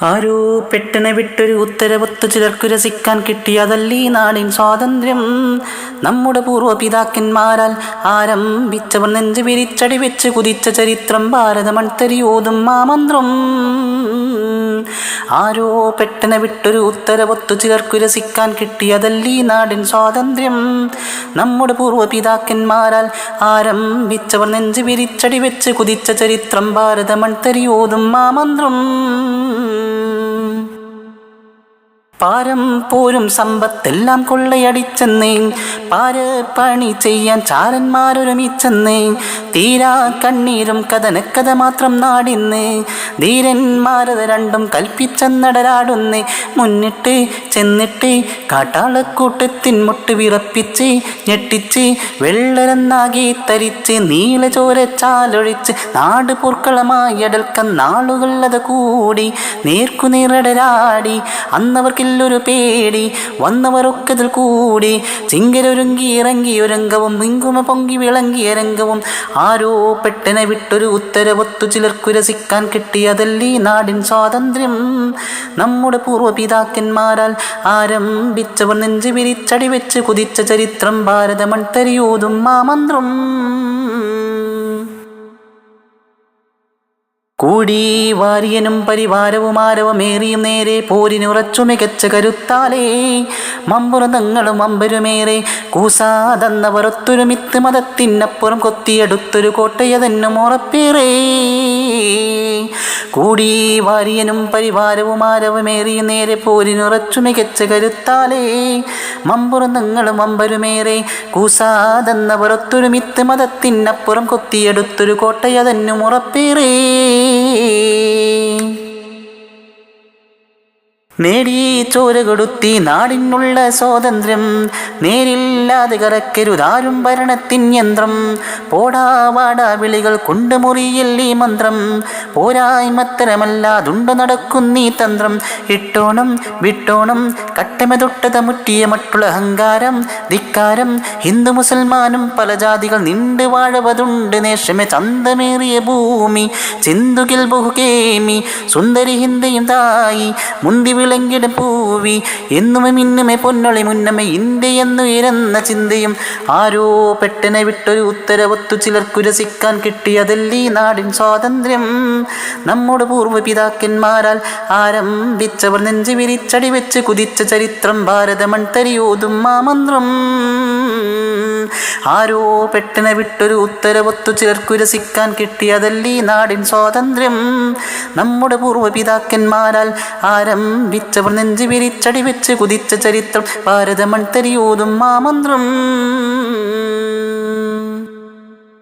ആരോ പെട്ടെന്ന് വിട്ടൊരു ഉത്തരവൊത്തു ചിലർക്കു രസിക്കാൻ കിട്ടിയതല്ലീ നാടിൻ സ്വാതന്ത്ര്യം. നമ്മുടെ പൂർവ്വപിതാക്കന്മാരാൽ ആരംഭിച്ചവർ നെഞ്ചു വിരിച്ചടി വെച്ച് കുതിച്ച ചരിത്രം ഭാരതമൺതരിയോതും മാമന്ത്രം. ആരോ പെട്ടെന്ന് വിട്ടൊരു ഉത്തരവൊത്തു ചിലർക്കു രസിക്കാൻ കിട്ടിയതല്ലീ നാടിൻ സ്വാതന്ത്ര്യം. നമ്മുടെ പൂർവ്വപിതാക്കന്മാരാൽ ആരംഭിച്ചവർ നെഞ്ചു വിരിച്ചടി വെച്ച് കുതിച്ച ചരിത്രം ഭാരതമൺതരിയോതും മാമന്ത്രം. പാരം പോരും സമ്പത്തെല്ലാം കൊള്ളയടിച്ചെന്നേ, പാരപ്പണി ചെയ്യാൻ ചാരന്മാരൊരുമിച്ചെന്നേ, തീരാ കണ്ണീരും കഥനക്കഥ മാത്രം നാടിന്നേ, ധീരന്മാരത് രണ്ടും കൽപ്പിച്ചെന്നടരാടുന്നേ, മുന്നിട്ട് ചെന്നിട്ട് കാട്ടാളക്കൂട്ടത്തിൻ മുട്ട് വിറപ്പിച്ച് ഞെട്ടിച്ച് വെള്ളരെന്നാകെ തരിച്ച് നീലചോരച്ചാലൊഴിച്ച് നാട് പൂർക്കളമായി അടൽക്കം നാളുകൾ അത് കൂടി നേർക്കുനേറടരാടി അന്നവർക്കിൽ ഒരു പേടി വന്നവരൊക്കതിൽ കൂടി ചിങ്കരൊരുങ്ങി ഇറങ്ങിയൊരംഗവും മിങ്കുമ പൊങ്കി വിളങ്ങിയ രംഗവും. ആരോ പെട്ടെന്ന് വിട്ടൊരു ഉത്തരവൊത്തു ചിലർക്കു രസിക്കാൻ കിട്ടിയതല്ലീ നാടിൻ സ്വാതന്ത്ര്യം. നമ്മുടെ പൂർവ്വപിതാക്കന്മാരാൽ ആരംഭിച്ചവർ നെഞ്ചു വിരിച്ചടി വെച്ച് കുതിച്ച ചരിത്രം ഭാരതമൺതരിയോതും മാമന്ത്രം. കൂടി വാര്യനും പരിവാരവും ആരവമേറിയും നേരെ പോരിനുറച്ചു മികച്ച കരുത്താലേ, മമ്പുറതങ്ങളും അമ്പരുമേറെ കൂസാതന്നവർ ഒത്തൊരുമിത്ത് മതത്തിനപ്പുറം കൊത്തിയെടുത്തൊരു കോട്ടയതെന്നും ഉറപ്പേറേ. കൂടി വാര്യനും പരിവാരവും ആരവമേറിയും നേരെ പോരിനുറച്ചു മികച്ച കരുത്താലേ, മമ്പുറതങ്ങളും അമ്പരുമേറെ കൂസാതന്നവർ ഒത്തൊരുമിത്ത് മതത്തിനപ്പുറം കൊത്തിയെടുത്തൊരു കോട്ടയതെന്നും ഉറപ്പേറേ. നേടി ചോര കൊടുത്തി നാടിനുള്ള സ്വാതന്ത്ര്യം, നേരില്ലാതെ കറക്കരുതാരും ഭരണത്തിൻ യന്ത്രം, പോടാവാടാ വിളികൾ കൊണ്ട് മുറിയല്ലീ മന്ത്രം, പോരായ്മത്തരമല്ലാതുണ്ട് നടക്കുന്നീ തന്ത്രം, ഇട്ടോണം വിട്ടോണം കട്ടമ തൊട്ടത മുറ്റിയ മറ്റുള്ള അഹങ്കാരം ധിക്കാരം, ഹിന്ദു മുസൽമാനും പല ജാതികൾ നിണ്ട് വാഴവതുണ്ട് നേഷമെ ചന്തമേറിയ ഭൂമി ചിന്തുകിൽ ബഹുകേമി, സുന്ദരി ഹിന്ദയും തായി മുന്തി വിളങ്ങിട പൂവി എന്നുമേ മിന്നുമേ പൊന്നൊളി മുന്നമേ ഇന്ത്യയെന്നു ഇരന്ന ചിന്തയും. ആരോ പെട്ടെന്ന് വിട്ടൊരു ഉത്തരവൊത്തു ചിലർക്കു രസിക്കാൻ കിട്ടിയതല്ലീ നാടിൻ സ്വാതന്ത്ര്യം. നമ്മുടെ പൂർവ്വപിതാക്കന്മാരാൽ ആരംഭിച്ചവർ നെഞ്ചു വിരിച്ചടി വെച്ച് കുതിച്ച ചരിത്രം ഭാരതമൺതരിയോതും മാമന്ത്രം. ആരോ പെട്ടെന്ന് വിട്ടൊരു ഉത്തരവൊത്തു ചിലർക്കു രസിക്കാൻ കിട്ടിയതല്ലീ നാടിൻ സ്വാതന്ത്ര്യം. നമ്മുടെ പൂർവ്വപിതാക്കന്മാരാൽ ആരംഭിച്ചവർ നെഞ്ചു വിരിച്ചടി വെച്ച് കുതിച്ച ചരിത്രം ഭാരതമൺതരിയോതും മാമന്ത്രം.